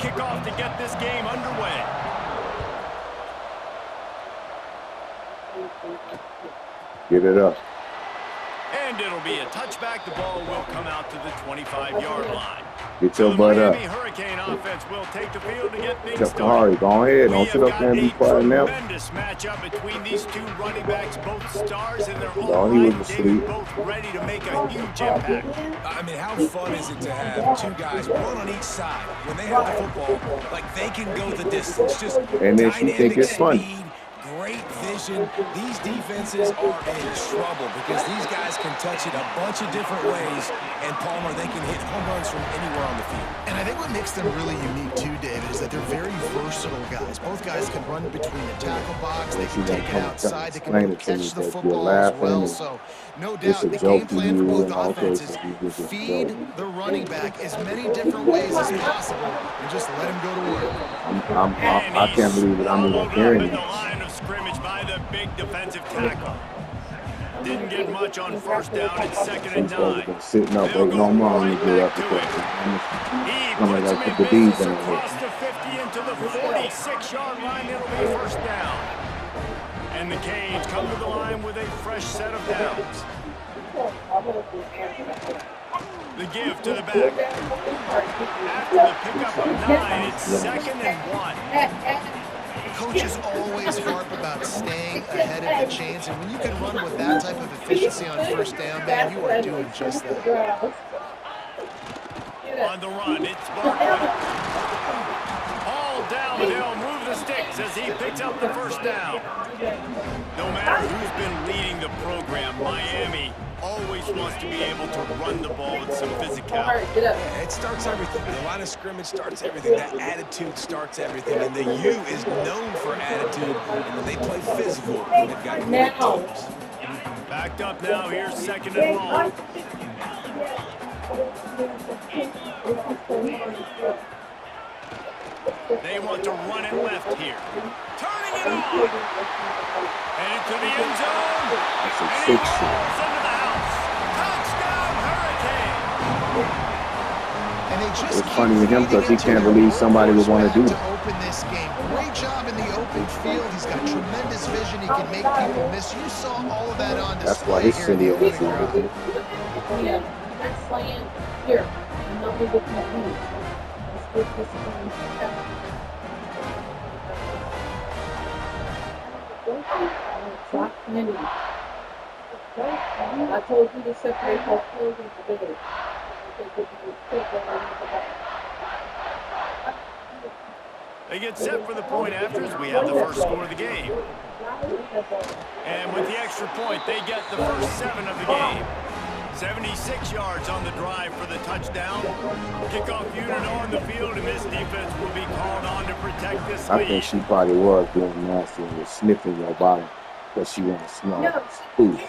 kickoff to get this game underway. Get it up. And it'll be a touchback. The ball will come out to the 25-yard line. Get So your butt up. Miami Hurricane offense will take the field to get things Jump hard. started. Go ahead. Don't sit up there and be quiet now. Tremendous matchup between these two running backs, both stars in their own No, he was right. asleep. They're both ready to make a huge impact. I mean, how fun is it to have two guys, one on each side, when they have the football, like they can go the distance. Just And then she think dynamic it's fun. speed, great vision. These defenses are in trouble because these guys can touch it a bunch of different ways, and Palmer, they can hit home runs from anywhere on the field. And I think what makes them really unique too, David, is that they're very versatile guys. Both guys can run between the tackle box, they can take it outside, they can catch the football as well. So no doubt the game plan for both offenses, feed the running back as many different ways as possible and just let him go to work. I can't believe it. I'm even hearing the this. line of scrimmage by the big defensive tackle. Didn't get much on first down. It's 2nd and 9. Sitting up, waiting on mom to get up because I'm like, I put the D's in Across here. the 50 into the 46-yard line. It'll be first down. And the Canes come to the line with a fresh set of downs. The give to the back. After the pickup of 9, it's 2nd and 1. Coaches always harp about staying ahead of the chains, and when you can run with that type of efficiency on first down, man, you are doing just that. On the run, it's Barkley. All downhill, move the sticks as he picks up the first down. No matter who's been leading the program, Miami always wants to be able to run the ball with some physicality. It starts everything. The line of scrimmage starts everything. That attitude starts everything. And the U is known for attitude. And when they play physical, they've got great teams. Backed up now, here's 2nd and long. They want to run it left here. Turning it on. And into the end zone. That's a And he 6. rolls into the house. Touchdown, Hurricane. And they just It's funny with him because he can't believe somebody would want to do to it. open this game. Great job in the open field. He's got tremendous vision. He can make people miss. You saw all of that on display. That's why his here in city the is opening drive. Yeah, that's slaying here. And they'll be looking at me. Let's get this going. I told you to separate those clothes into bed. They get set for the point after as we have the first score of the game. And with the extra point, they get the first 7 of the game. 76 yards on the drive for the touchdown. Kickoff unit on the field, and this defense will be called on to protect this I lead. think she probably was being nasty and was sniffing your bottom because she wanted to smell food.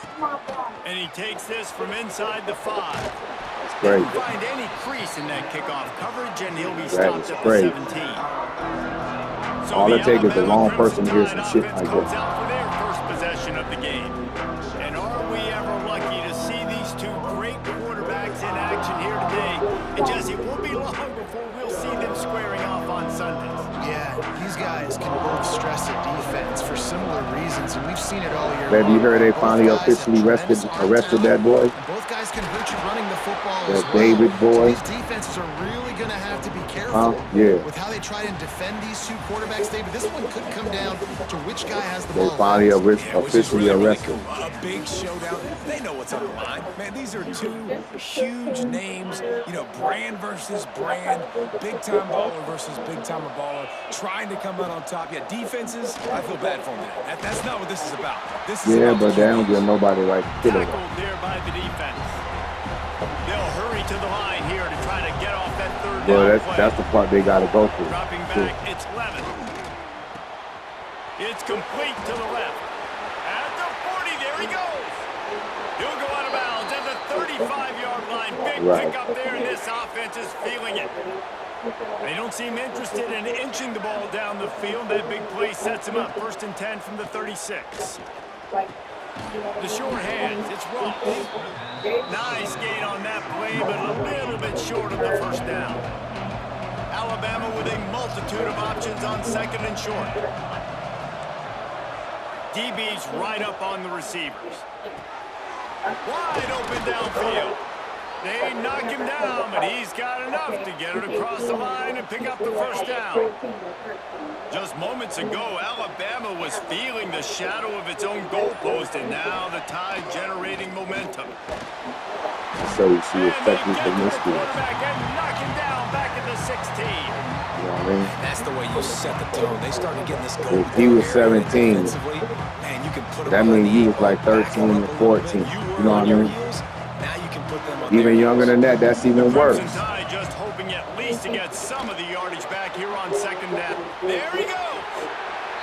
And he takes this from inside the 5. That's great. Didn't find any crease in that kickoff coverage, and he'll be That stopped is at great. the 17. So All the it takes is the Alabama wrong person to hear Crimson some shit Tide like offense comes that. out for their first possession of the game. And are we ever lucky to see these two great quarterbacks in action here today? And Jesse, it won't be long before we'll see them squaring off on Sundays. Yeah, these guys can both stress a defense for similar reasons, and we've seen it all year Baby, you long. heard they Both finally guys have officially tremendous arrested arm that boy? talent, and both guys can hurt you running the football That as well. David boy? So these defenses are really going to have to be careful Yeah. with how they try and defend these two quarterbacks, David. This one could come down to which guy has the They ball. finally Yeah, which is officially really arrested. cool. A big showdown. They know what's on the line. Man, these are two huge names. You know, brand versus brand. Big-time baller versus big-time baller. Trying to come out on top. Yeah, defenses, I feel bad for them. That's not what this is about. This is Yeah, about but the they don't QBs. give nobody like killer. Tackled there by the defense. They'll hurry to the line here to try to get off that third down Well, play. that's the part they got to go through. Dropping back, it's Levin. It's complete to the left. At the 40, there he goes. He'll go out of bounds at the 35-yard line. Big Right. pickup there, and this offense is feeling it. They don't seem interested in inching the ball down the field. That big play sets him up. 1st and 10 from the 36. The short hands, it's Ross. Nice gain on that play, but a little bit short of the first down. Alabama with a multitude of options on second and short. DB's right up on the receivers. Wide open downfield. They knock him down, but he's got enough to get it across the line and pick up the first down. Just moments ago, Alabama was feeling the shadow of its own goalpost, and now the Tide generating momentum. So she And they effectively get to the missed it. quarterback and knock him down back at the 16. You know what I mean? That's the way you set the tone. They started getting this goal. If he was 17, man, you can put them that on means the he knee was like or back 13 them or up a little bit. 14. You You were know on what I your mean? heels. Now you can put them on Even their younger heels. than that, that's even worse. Crimson Tide just hoping at least to get some of the yardage back here on second down. There he goes.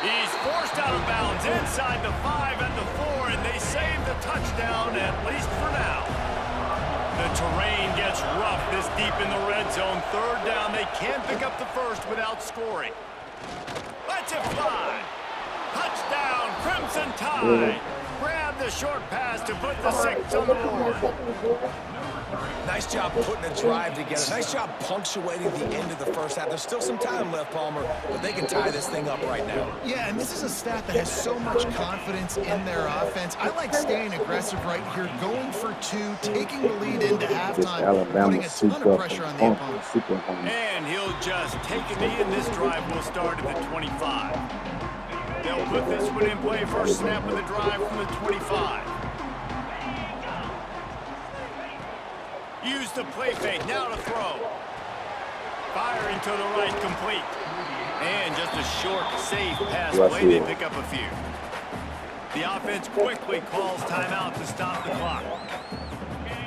He's forced out of bounds inside the 5 and the 4, and they save the touchdown, at least for now. The terrain gets rough this deep in the red zone. Third down, they can't pick up the first without scoring. Let's it fly. Touchdown, Crimson Tide. Grab the short pass to put the 6 on the board. Nice job putting a drive together. Nice job punctuating the end of the first half. There's still some time left, Palmer, but they can tie this thing up right now. Yeah, and this is a staff that has so much confidence in their offense. I like staying aggressive right here, going for 2, taking the lead into This halftime, Alabama putting a ton super of pressure on the opponent. super home. And he'll just take a knee, and this drive will start at the 25. They'll put this one in play. First snap of the drive from the 25. Use the play fake. Now to throw. Firing to the right, complete. And just a short, safe pass play. They pick up a few. The offense quickly calls timeout to stop the clock.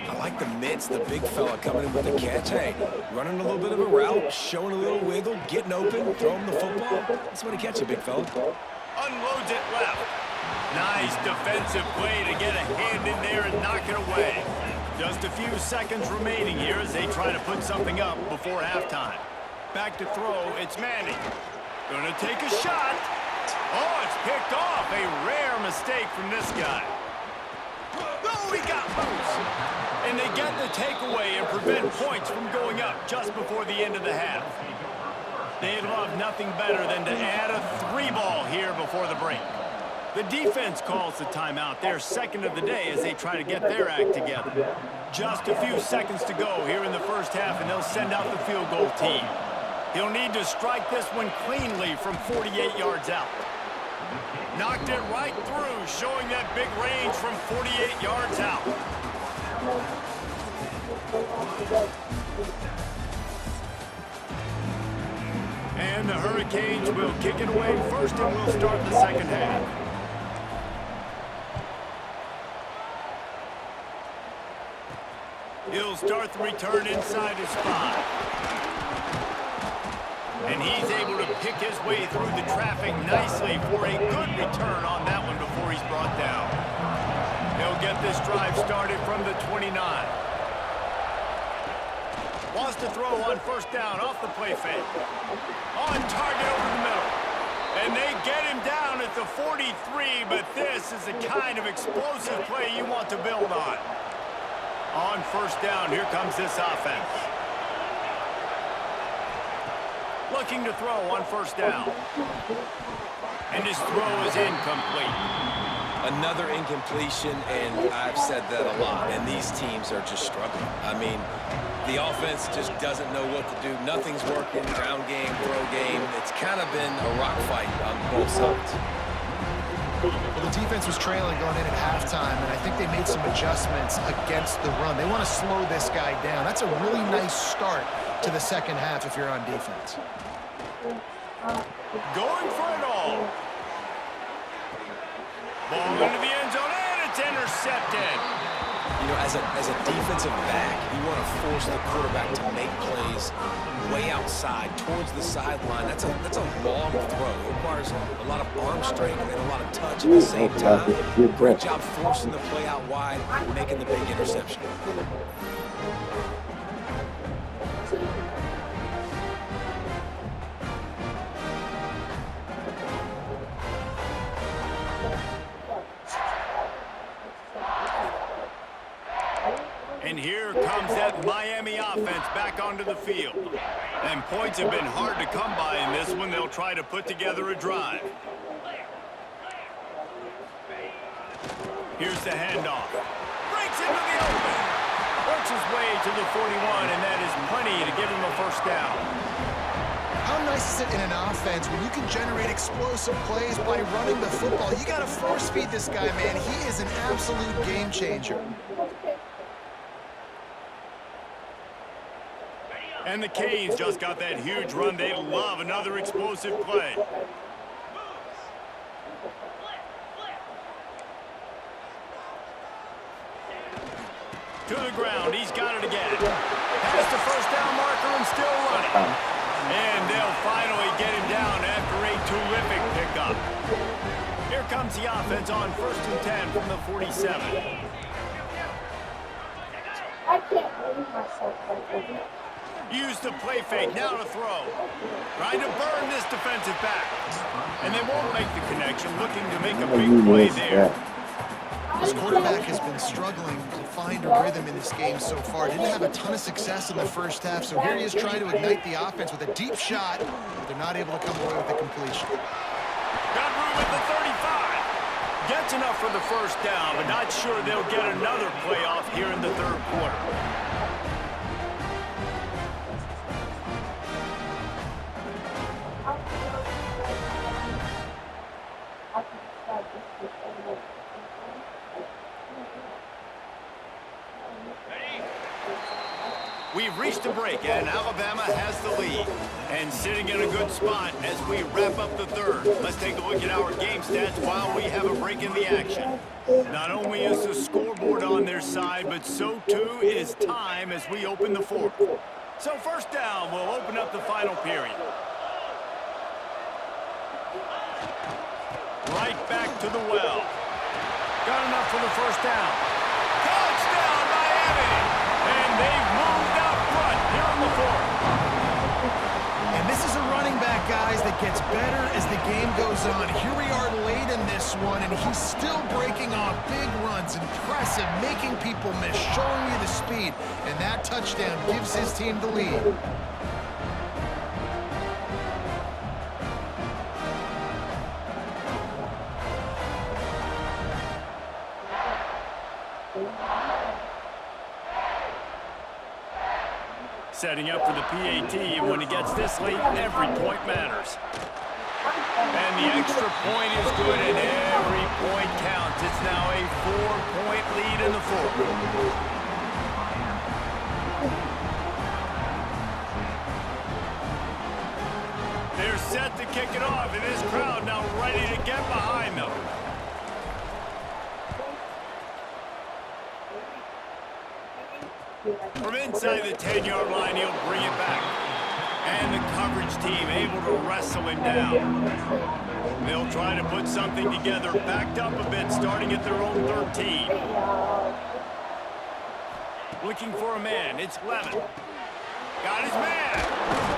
I like the mitts, the big fella coming in with the catch. Hey, running a little bit of a route, showing a little wiggle, getting open, throwing the football. That's what he catch you, big fella. Unloads it left. Nice defensive play to get a hand in there and knock it away. Just a few seconds remaining here as they try to put something up before halftime. Back to throw, it's Manning. Gonna take a shot. Oh, it's picked off. A rare mistake from this guy. Oh, he got loose. And they get the takeaway and prevent points from going up just before the end of the half. They'd love nothing better than to add a 3-ball here before the break. The defense calls the timeout, their second of the day, as they try to get their act together. Just a few seconds to go here in the first half, and they'll send out the field goal team. He'll need to strike this one cleanly from 48 yards out. Knocked it right through, showing that big range from 48 yards out. And the Hurricanes will kick it away first, and we'll start the second half. He'll start the return inside his 5. And he's able to pick his way through the traffic nicely for a good return on that one before he's brought down. He'll get this drive started from the 29. Wants to throw on first down off the play fake. On target over the middle. And they get him down at the 43, but this is the kind of explosive play you want to build on. On first down, here comes this offense. Looking to throw on first down. And his throw is incomplete. Another incompletion, and I've said that a lot, and these teams are just struggling. I mean, the offense just doesn't know what to do. Nothing's working, ground game, throw game. It's kind of been a rock fight on both sides. Well, the defense was trailing going in at halftime, and I think they made some adjustments against the run. They want to slow this guy down. That's a really nice start to the second half if you're on defense. Going for it all. Ball into the end zone, and it's intercepted. You know, as a defensive back, you want to force the quarterback to make plays way outside towards the sideline. That's a long throw. It requires a lot of arm strength and a lot of touch at the same time. Great job forcing the play out wide and making the big interception. And here comes that Miami offense. offense back onto the field. And points have been hard to come by in this one. They'll try to put together a drive. Here's the handoff. Breaks into the open. Works his way to the 41, and that is plenty to give him a first down. How nice is it in an offense when you can generate explosive plays by running the football? You got to force feed this guy, man. He is an absolute game changer. And the Canes just got that huge run. They love another explosive play. To the ground. He's got it again. Past the first down marker and still running. And they'll finally get him down after a terrific pickup. Here comes the offense on 1st and 10 from the 47. I can't believe myself right now. Use the play fake, now to throw. Trying to burn this defensive back. And they won't make the connection, looking to make a big play there. This quarterback has been struggling to find a rhythm in this game so far. Didn't have a ton of success in the first half, so here he is trying to ignite the offense with a deep shot, but they're not able to come away with the completion. Got room at the 35. Gets enough for the first down, but not sure they'll get another playoff here in the third quarter. We've reached a break, and Alabama has the lead. And sitting in a good spot as we wrap up the third. Let's take a look at our game stats while we have a break in the action. Not only is the scoreboard on their side, but so too is time as we open the fourth. So first down, we'll open up the final period. Right back to the well. Got enough for the first down. Touchdown, Miami! And they've moved out front here on the fourth. And this is a running back, guys, that gets better as the game goes on. Here we are late in this one, and he's still breaking off big runs. Impressive, making people miss, showing you the speed. And that touchdown gives his team the lead. Setting up for the PAT, and when he gets this late, every point matters. And the extra point is good, and every point counts. It's now a 4-point lead in the fourth. They're set to kick it off, and this crowd now ready to get behind them. From inside the 10-yard line, he'll bring it back. And the coverage team able to wrestle him down. They'll try to put something together, backed up a bit, starting at their own 13. Looking for a man, it's Levin. Got his man.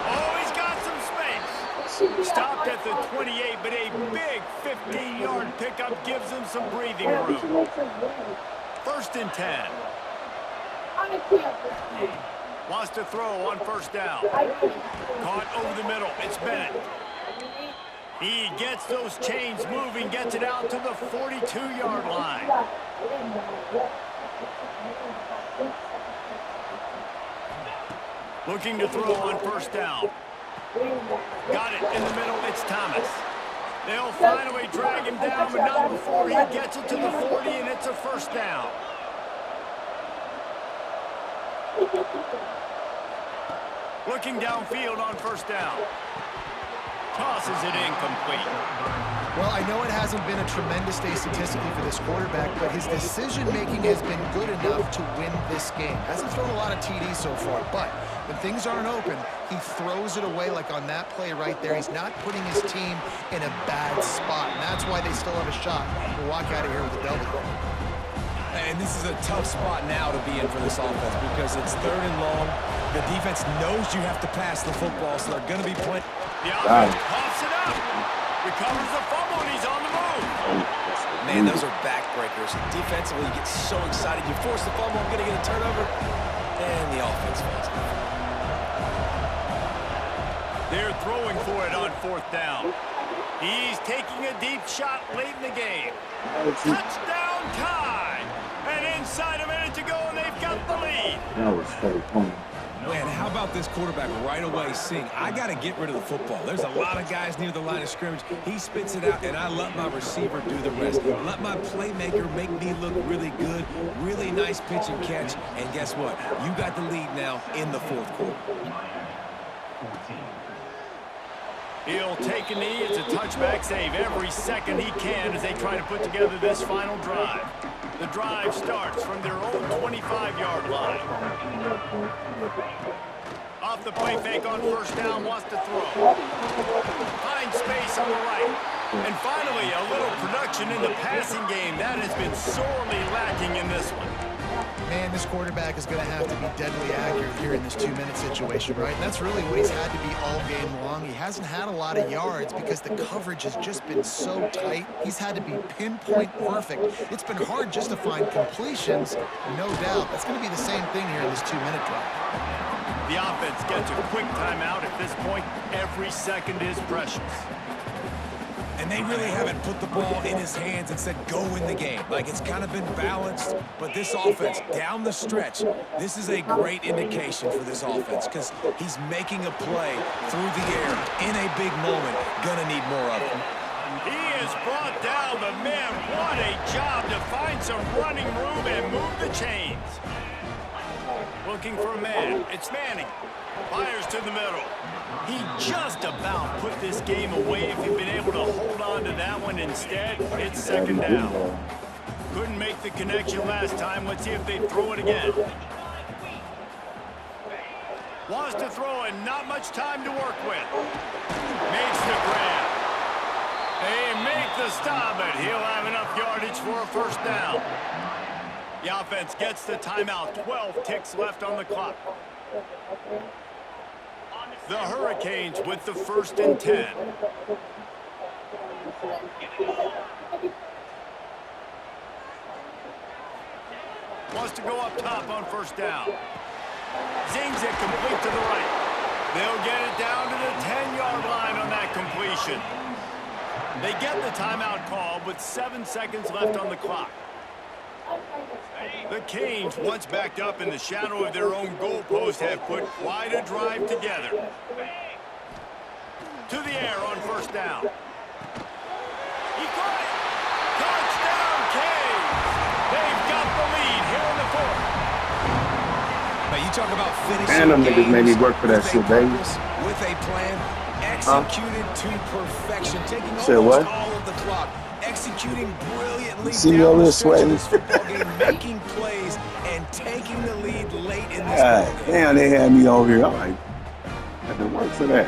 Oh, he's got some space. Stopped at the 28, but a big 15-yard pickup gives him some breathing room. 1st and 10. Wants to throw on first down. Caught over the middle. It's Bennett. He gets those chains moving, gets it out to the 42-yard line. Looking to throw on first down. Got it in the middle. It's Thomas. They'll finally drag him down, but not before he gets it to the 40, and it's a first down. Looking downfield on first down. Tosses it incomplete. Well, I know it hasn't been a tremendous day statistically for this quarterback, but his decision-making has been good enough to win this game. Hasn't thrown a lot of TDs so far, but when things aren't open, he throws it away like on that play right there. He's not putting his team in a bad spot, and that's why they still have a shot to walk out of here with a W. And this is a tough spot now to be in for this offense because it's 3rd and long. The defense knows you have to pass the football, so they're going to be playing. The offense pops it up. Recovers the fumble, and he's on the move. Man, those are backbreakers. Defensively, you get so excited. You force the fumble, I'm going to get a turnover. And the offense falls off. They're throwing for it on 4th down. He's taking a deep shot late in the game. Touchdown tie! And inside a minute to go, and they've got the lead. That was so funny. Man, how about this quarterback right away seeing, I got to get rid of the football. There's a lot of guys near the line of scrimmage. He spits it out, and I let my receiver do the rest. Let my playmaker make me look really good. Really nice pitch and catch. And guess what? You got the lead now in the 4th quarter. He'll take a knee. It's a touchback save every second he can as they try to put together this final drive. The drive starts from their own 25-yard line. Off the play fake on 1st down, wants to throw. Finds space on the right. And finally, a little production in the passing game. That has been sorely lacking in this one. Man, this quarterback is going to have to be deadly accurate here in this 2-minute situation, right? And that's really what he's had to be all game long. He hasn't had a lot of yards because the coverage has just been so tight. He's had to be pinpoint perfect. It's been hard just to find completions, no doubt. That's going to be the same thing here in this 2-minute drive. The offense gets a quick timeout at this point. Every second is precious. And they really haven't put the ball in his hands and said, go win the game. Like, it's kind of been balanced, but this offense, down the stretch, this is a great indication for this offense because he's making a play through the air in a big moment. Gonna need more of it. He has brought down the man. What a job to find some running room and move the chains. Looking for a man. It's Manning. Fires to the middle. He just about put this game away if he'd been able to hold on to that one. Instead, it's 2nd down. Couldn't make the connection last time. Let's see if they throw it again. Wants to throw and not much time to work with. Makes the grab. They make the stop, but he'll have enough yardage for a 1st down. The offense gets the timeout. 12 ticks left on the clock. The Hurricanes with the 1st and 10. Wants to go up top on 1st down. Zings it complete to the right. They'll get it down to the 10-yard line on that completion. They get the timeout call with 7 seconds left on the clock. The Canes, once backed up in the shadow of their own goalpost, have put quite a drive together. To the air on 1st down. He caught it. Touchdown, Canes. They've got the lead here in the 4th. Now, you talk about finishing And them niggas made me work for that shit, baby. With a plan executed to perfection, taking what? all of the clock. Executing brilliantly See me down over the there stretch of sweating? this football game, making plays and taking the lead late in this God ball game. damn, they had me over here. I'm like, I had to work for that.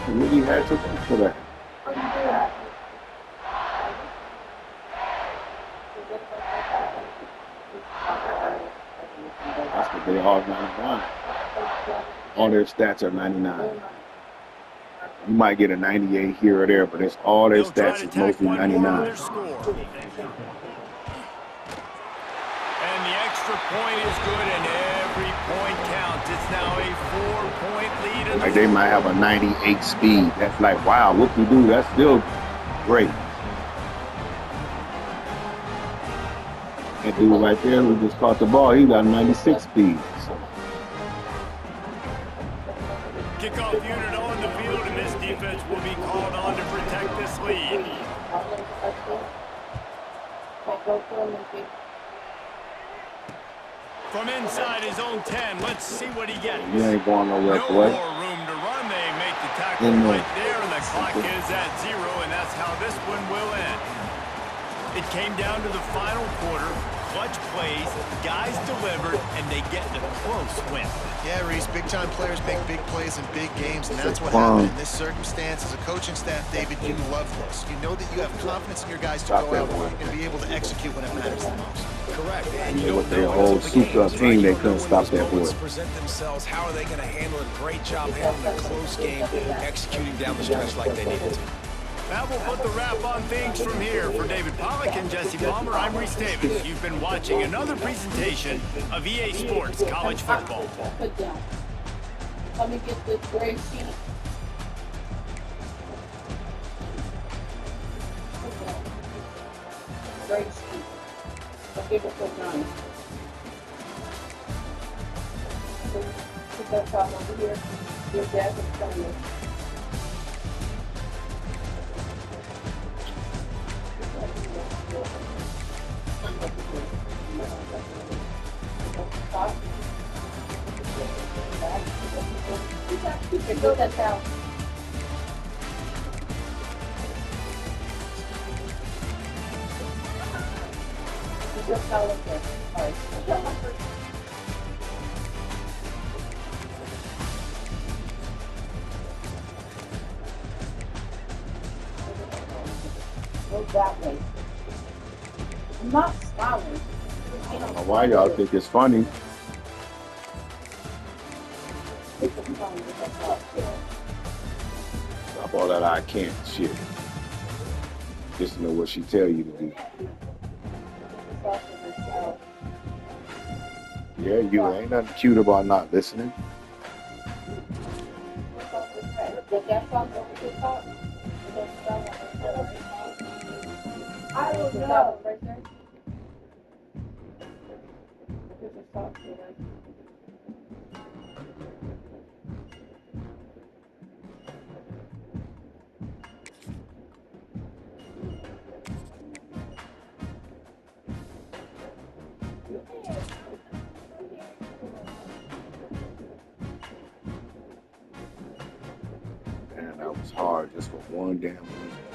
I really had to work for that. That's what they are 99. All their stats are 99. You might get a 98 here or there, but it's all their They'll try stats to is tack mostly one more on 99. their score. And the extra point is good, and every point counts. It's now a 4-point lead. In Like they might have a 98 speed. That's like, wow, what we do, that's still great. That dude right there who just caught the ball, he got 96 speed. So. Kickoff unit on the field, and this defense will be called on to protect this lead. From inside his own 10, let's see what he gets. You ain't going nowhere, No boy. more room to run. They make the tackle right there, and the clock is at 0, and that's how this one will end. It came down to the final quarter. Clutch plays, guys delivered, and they get the close win. Yeah, Reese, big-time players make big plays in big games, and that's what happened in this circumstance. As a coaching staff, David, you love this. You know that you have confidence in your guys to go out and be able to execute when it matters the most. Correct. And Yeah, you with don't their know whole until the souped-up game's team, right. they You don't couldn't know when stop those that moments boy. present themselves. How are they going to handle it? Great job handling a close game, executing down the stretch like they needed to. That will put the wrap on things from here. For David Pollack and Jesse Palmer, I'm Reese Davis. You've been watching another presentation of EA Sports College Football. Put down. Let me get this gray sheet. Put down. Gray sheet. I'll give it to Johnny. Put that top over here. Your dad can tell you. Put that down. Just how it is. All right. Go that way. I'm not smiling. I don't know why y'all think it's funny. Stop all that I can't shit. Just to know what she tell you to do. Yeah, you ain't nothing cute about not listening. I don't know. Man, that was hard just for one damn week.